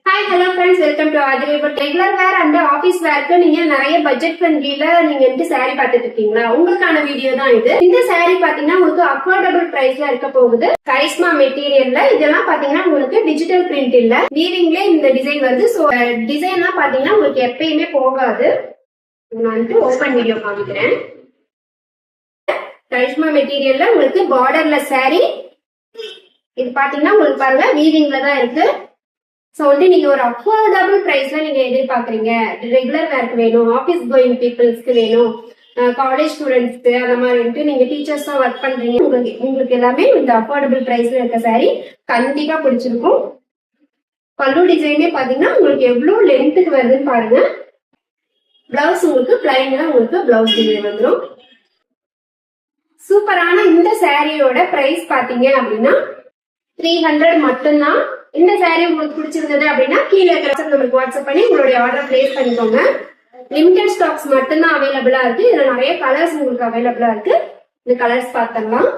Hi hello friends, welcome to Aathiri. இப்போ regular wear and office வேர்க்கு நீங்க நிறைய பட்ஜெட் ஃப்ரெண்ட்லில நீங்க வந்து சாரி பார்த்துட்டு இருக்கீங்களா? உங்களுக்கான வீடியோ தான் இது. இந்த சாரி பாத்தீங்கன்னா உங்களுக்கு அஃபோர்டபுள் பிரைஸ்ல இருக்க போகுது. கரிஷ்மா மெட்டீரியல்ல இதெல்லாம் பாத்தீங்கன்னா உங்களுக்கு டிஜிட்டல் பிரிண்ட் இல்ல, வீவிங்ல இந்த டிசைன் வருது. ஸோ டிசைன்லாம் பாத்தீங்கன்னா உங்களுக்கு எப்பயுமே போகாது. நான் வந்து ஓபன் வீடியோ காமிக்கிறேன். கரிஷ்மா மெட்டீரியல்ல உங்களுக்கு பார்டர்ல சாரி இது பாத்தீங்கன்னா உங்களுக்கு பாருங்க வீவிங்ல தான் இருக்கு. ஸோ வந்து நீங்க ஒரு அஃபோர்டபுள் பிரைஸ்ல நீங்க எதிர்பார்க்குறீங்க, ரெகுலர் வேர்க்கு வேணும், ஆஃபீஸ் கோயிங் பீப்புள்ஸ்க்கு வேணும், காலேஜ் ஸ்டூடெண்ட்ஸ்க்கு அந்த மாதிரி நீங்க டீச்சர்ஸா ஒர்க் பண்றீங்க, உங்களுக்கு எல்லாமே இந்த அஃபோர்டபுள் பிரைஸ்ல இருக்க சாரி கண்டிப்பா பிடிச்சிருக்கும். பல்லு டிசைனே பாத்தீங்கன்னா உங்களுக்கு எவ்வளவு லென்த்துக்கு வருதுன்னு பாருங்க. பிளவுஸ் உங்களுக்கு பிளைன்ல உங்களுக்கு பிளவுஸ் டிசைன் வந்துடும். சூப்பரான இந்த சாரியோட பிரைஸ் பாத்தீங்க அப்படின்னா 300 மட்டும்தான். இந்த சாரி உங்களுக்கு பிடிச்சிருந்தது அப்படின்னா கீழே இருக்கிற நம்பருக்கு வாட்ஸ்அப் பண்ணி உங்களுடைய ஆர்டர் பிளேஸ் பண்ணிக்கோங்க. லிமிடெட் ஸ்டாக்ஸ் மட்டும்தான் அவைலபிளா இருக்கு. இதுல நிறைய கலர்ஸ் உங்களுக்கு அவைலபிளா இருக்கு. இந்த கலர்ஸ் பார்த்தலாம்.